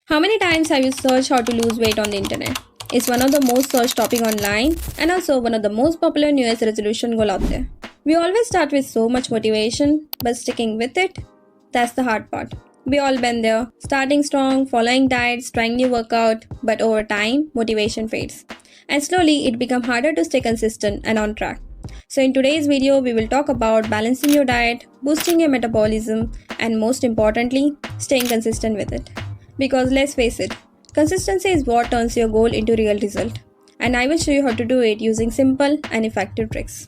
How many times have you searched how to lose weight on the internet? It's one of the most searched topic online and also one of the most popular New Year's resolution goal out there. We always start with so much motivation, but sticking with it, that's the hard part. We all been there, starting strong, following diets, trying new workout, but over time, motivation fades. And slowly, it becomes harder to stay consistent and on track. So in today's video, we will talk about balancing your diet, boosting your metabolism, and most importantly, staying consistent with it. Because let's face it, consistency is what turns your goal into real result. And I will show you how to do it using simple and effective tricks.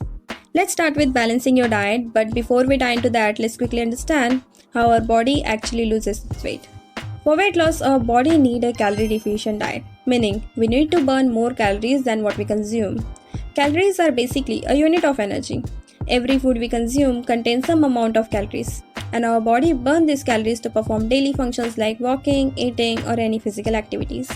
Let's start with balancing your diet, but before we dive into that, let's quickly understand how our body actually loses its weight. For weight loss, our body needs a calorie deficient diet, meaning we need to burn more calories than what we consume. Calories are basically a unit of energy. Every food we consume contains some amount of calories, and our body burns these calories to perform daily functions like walking, eating, or any physical activities.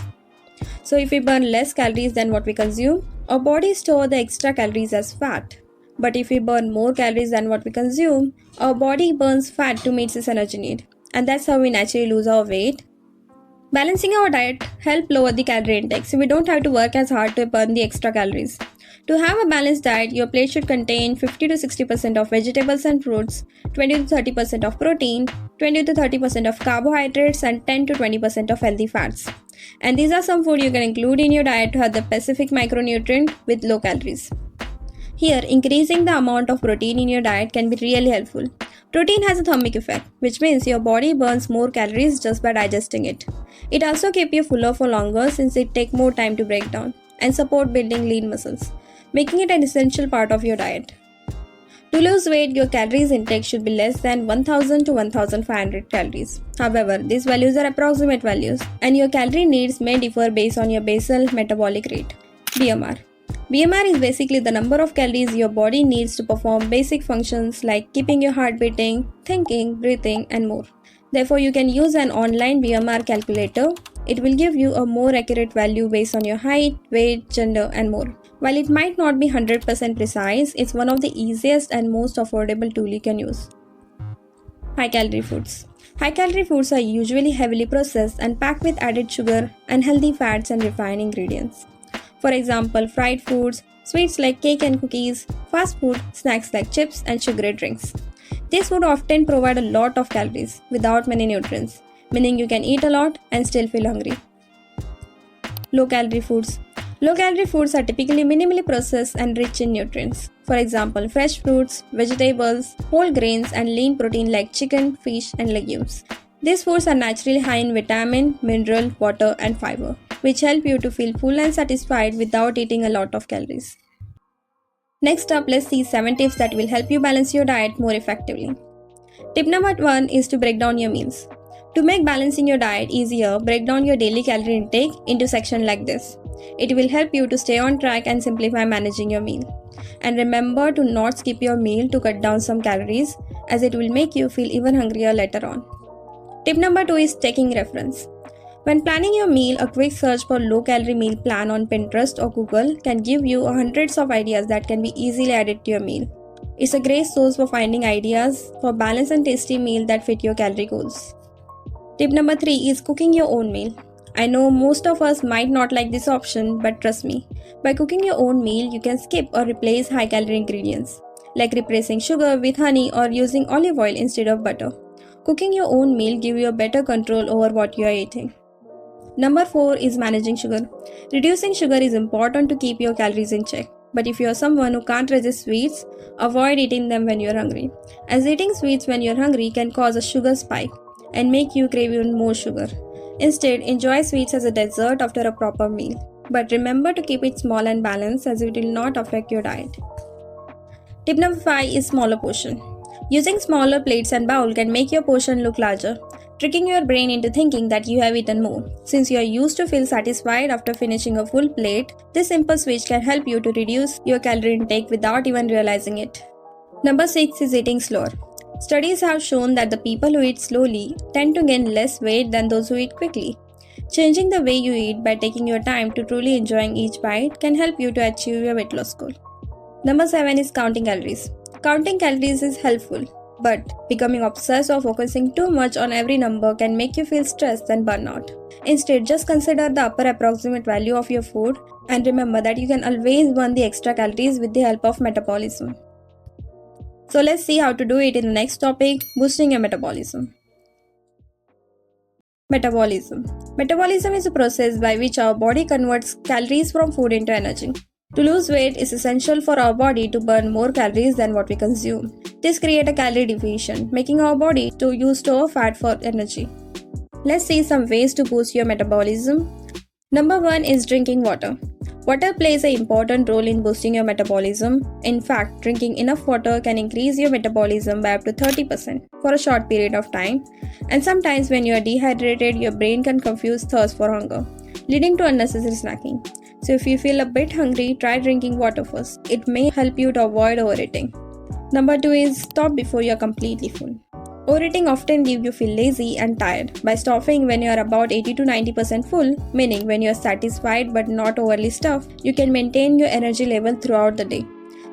So if we burn less calories than what we consume, our body stores the extra calories as fat. But if we burn more calories than what we consume, our body burns fat to meet this energy need. And that's how we naturally lose our weight. Balancing our diet helps lower the calorie intake, so we don't have to work as hard to burn the extra calories. To have a balanced diet, your plate should contain 50 to 60% of vegetables and fruits, 20 to 30% of protein, 20 to 30% of carbohydrates, and 10 to 20% of healthy fats. And these are some food you can include in your diet to have the specific micronutrient with low calories. Here, increasing the amount of protein in your diet can be really helpful. Protein has a thermic effect, which means your body burns more calories just by digesting it. It also keeps you fuller for longer since it takes more time to break down and support building lean muscles, making it an essential part of your diet. To lose weight, your calories intake should be less than 1000 to 1500 calories. However, these values are approximate values, and your calorie needs may differ based on your basal metabolic rate, BMR. BMR is basically the number of calories your body needs to perform basic functions like keeping your heart beating, thinking, breathing, and more. Therefore, you can use an online BMR calculator. It will give you a more accurate value based on your height, weight, gender, and more. While it might not be 100% precise, it's one of the easiest and most affordable tool you can use. High calorie foods. High calorie foods are usually heavily processed and packed with added sugar, unhealthy fats, and refined ingredients. For example, fried foods, sweets like cake and cookies, fast food, snacks like chips, and sugary drinks. These food often provide a lot of calories without many nutrients, meaning you can eat a lot and still feel hungry. Low calorie foods. Low calorie foods are typically minimally processed and rich in nutrients. For example, fresh fruits, vegetables, whole grains, and lean protein like chicken, fish, and legumes. These foods are naturally high in vitamin, mineral, water, and fiber, which help you to feel full and satisfied without eating a lot of calories. Next up, let's see 7 tips that will help you balance your diet more effectively. Tip number 1 is to break down your meals. To make balancing your diet easier, break down your daily calorie intake into sections like this. It will help you to stay on track and simplify managing your meal. And remember to not skip your meal to cut down some calories, as it will make you feel even hungrier later on. Tip number 2 is taking reference. When planning your meal, a quick search for low-calorie meal plan on Pinterest or Google can give you hundreds of ideas that can be easily added to your meal. It's a great source for finding ideas for balanced and tasty meal that fit your calorie goals. Tip number 3 is cooking your own meal. I know most of us might not like this option, but trust me, by cooking your own meal, you can skip or replace high-calorie ingredients, like replacing sugar with honey or using olive oil instead of butter. Cooking your own meal gives you a better control over what you are eating. Number 4 is managing sugar. Reducing sugar is important to keep your calories in check. But if you are someone who can't resist sweets, avoid eating them when you are hungry, as eating sweets when you are hungry can cause a sugar spike and make you crave even more sugar. Instead, enjoy sweets as a dessert after a proper meal. But remember to keep it small and balanced, as it will not affect your diet. Tip number 5 is smaller portion. Using smaller plates and bowl can make your portion look larger, tricking your brain into thinking that you have eaten more. Since you are used to feel satisfied after finishing a full plate, this simple switch can help you to reduce your calorie intake without even realizing it. Number 6 is eating slower. Studies have shown that the people who eat slowly tend to gain less weight than those who eat quickly. Changing the way you eat by taking your time to truly enjoying each bite can help you to achieve your weight loss goal. Number 7 is counting calories. Counting calories is helpful, But becoming obsessed or focusing too much on every number can make you feel stressed and burnout. Instead, just consider the upper approximate value of your food and remember that you can always burn the extra calories with the help of metabolism. So let's see how to do it in the next topic, boosting your metabolism. Metabolism. Metabolism is a process by which our body converts calories from food into energy. To lose weight, it's essential for our body to burn more calories than what we consume. This creates a calorie deficient, making our body to use store fat for energy. Let's see some ways to boost your metabolism. Number 1 is drinking water. Water plays an important role in boosting your metabolism. In fact, drinking enough water can increase your metabolism by up to 30% for a short period of time. And sometimes when you are dehydrated, your brain can confuse thirst for hunger, leading to unnecessary snacking. So if you feel a bit hungry, try drinking water first. It may help you to avoid overeating. Number 2 is stop before you are completely full. Overeating often leaves you feel lazy and tired. By stopping when you are about 80 to 90% full, meaning when you are satisfied but not overly stuffed, you can maintain your energy level throughout the day.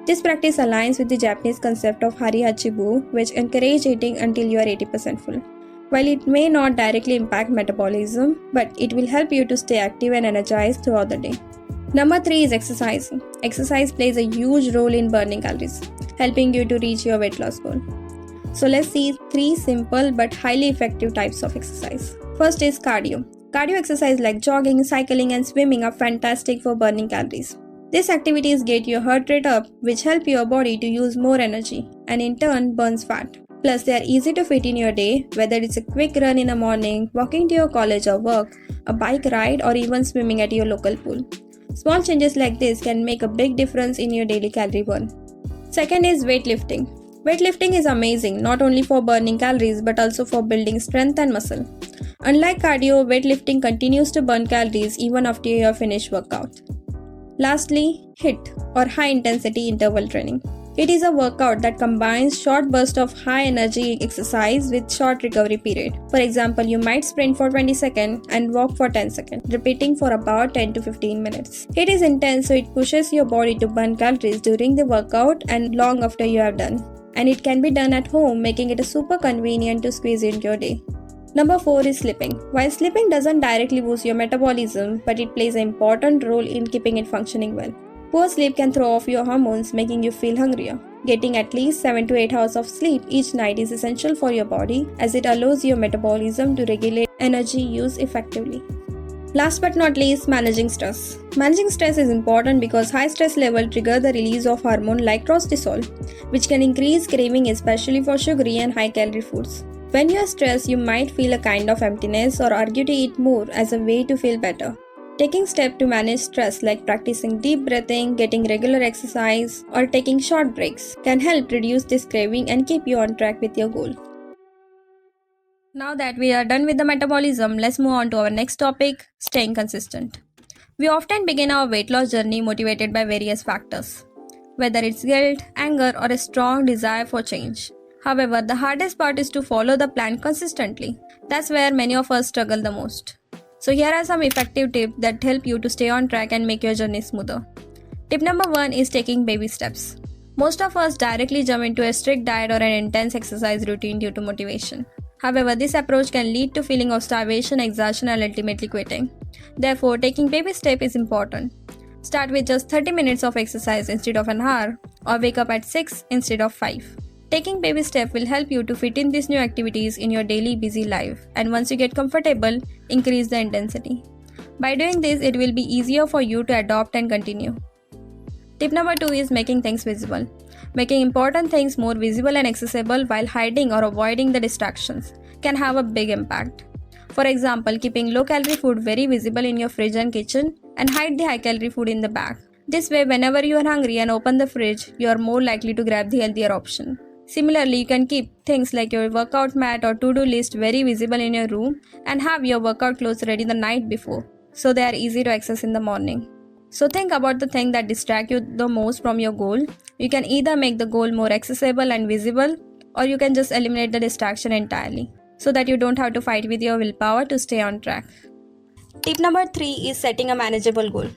This practice aligns with the Japanese concept of hari hachibu, which encourages eating until you are 80% full. While it may not directly impact metabolism, but it will help you to stay active and energized throughout the day. Number 3 is exercising. Exercise plays a huge role in burning calories, helping you to reach your weight loss goal. So let's see 3 simple but highly effective types of exercise. First is cardio. Cardio exercise like jogging, cycling and swimming are fantastic for burning calories. These activities get your heart rate up, which help your body to use more energy and in turn burns fat. Plus they are easy to fit in your day, whether it's a quick run in the morning, walking to your college or work, a bike ride or even swimming at your local pool. Small changes like this can make a big difference in your daily calorie burn. Second is weightlifting. Weightlifting is amazing not only for burning calories but also for building strength and muscle. Unlike cardio, weightlifting continues to burn calories even after you have finished workout. Lastly, HIIT or high intensity interval training. It is a workout that combines short bursts of high energy exercise with short recovery period. For example, you might sprint for 20 seconds and walk for 10 seconds, repeating for about 10 to 15 minutes. It is intense, so it pushes your body to burn calories during the workout and long after you have done. And it can be done at home, making it super convenient to squeeze into your day. Number 4 is sleeping. While sleeping doesn't directly boost your metabolism, but it plays an important role in keeping it functioning well. Poor sleep can throw off your hormones, making you feel hungrier. Getting at least 7 to 8 hours of sleep each night is essential for your body as it allows your metabolism to regulate energy use effectively. Last but not least, managing stress. Managing stress is important because high stress level trigger the release of hormone like cortisol, which can increase craving especially for sugary and high calorie foods. When you are stressed, you might feel a kind of emptiness or argue to eat more as a way to feel better. Taking steps to manage stress like practicing deep breathing, getting regular exercise, or taking short breaks can help reduce this craving and keep you on track with your goal. Now that we are done with the metabolism, let's move on to our next topic, staying consistent. We often begin our weight loss journey motivated by various factors, whether it's guilt, anger, or a strong desire for change. However, the hardest part is to follow the plan consistently. That's where many of us struggle the most. So here are some effective tips that help you to stay on track and make your journey smoother. Tip number 1 is taking baby steps. Most of us directly jump into a strict diet or an intense exercise routine due to motivation. However, this approach can lead to feeling of starvation, exhaustion, and ultimately quitting. Therefore, taking baby steps is important. Start with just 30 minutes of exercise instead of an hour, or wake up at 6 instead of 5. Taking baby steps will help you to fit in these new activities in your daily busy life, and once you get comfortable, increase the intensity. By doing this, it will be easier for you to adopt and continue. Tip number 2 is making things visible. Making important things more visible and accessible while hiding or avoiding the distractions can have a big impact. For example, keeping low-calorie food very visible in your fridge and kitchen and hide the high-calorie food in the back. This way, whenever you are hungry and open the fridge, you are more likely to grab the healthier option. Similarly, you can keep things like your workout mat or to-do list very visible in your room and have your workout clothes ready the night before, so they are easy to access in the morning. So think about the thing that distracts you the most from your goal. You can either make the goal more accessible and visible, or you can just eliminate the distraction entirely, so that you don't have to fight with your willpower to stay on track. Tip number 3 is setting a manageable goal.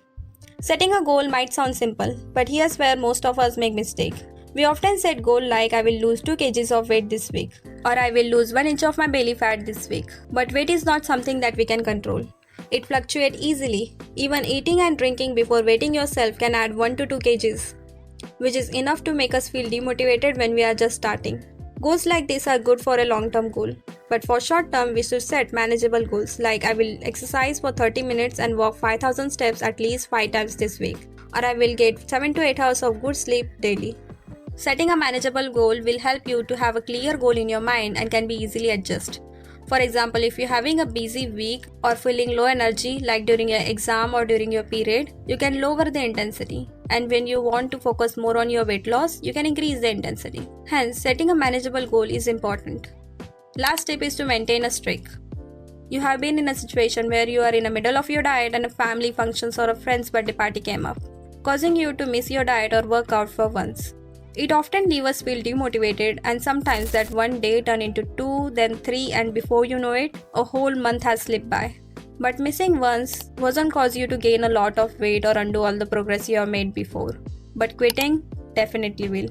Setting a goal might sound simple, but here's where most of us make mistakes. We often set goals like I will lose 2 kgs of weight this week or I will lose 1 inch of my belly fat this week. But weight is not something that we can control. It fluctuates easily. Even eating and drinking before weighting yourself can add 1 to 2 kgs, which is enough to make us feel demotivated when we are just starting. Goals like this are good for a long-term goal. But for short term, we should set manageable goals like I will exercise for 30 minutes and walk 5000 steps at least 5 times this week, or I will get 7 to 8 hours of good sleep daily. Setting a manageable goal will help you to have a clear goal in your mind and can be easily adjusted. For example, if you're having a busy week or feeling low energy like during your exam or during your period, you can lower the intensity. And when you want to focus more on your weight loss, you can increase the intensity. Hence, setting a manageable goal is important. Last tip is to maintain a streak. You have been in a situation where you are in the middle of your diet and a family functions or a friend's birthday party came up, causing you to miss your diet or workout for once. It often leaves us feel demotivated, and sometimes that one day turn into 2, then 3, and before you know it, a whole month has slipped by. But missing once wasn't cause you to gain a lot of weight or undo all the progress you have made before. But quitting definitely will.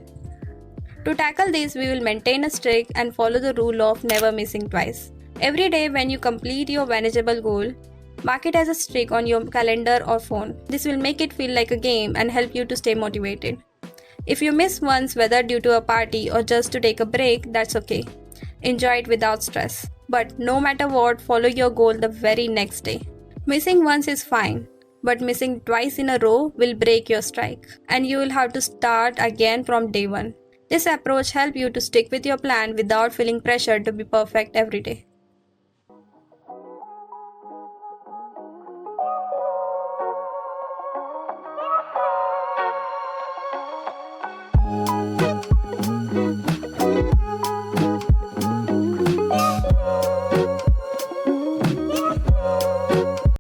To tackle this, we will maintain a streak and follow the rule of never missing twice. Every day when you complete your manageable goal, mark it as a streak on your calendar or phone. This will make it feel like a game and help you to stay motivated. If you miss once, whether due to a party or just to take a break, that's okay. Enjoy it without stress. But no matter what, follow your goal the very next day. Missing once is fine, but missing twice in a row will break your streak, and you will have to start again from day one. This approach helps you to stick with your plan without feeling pressured to be perfect every day.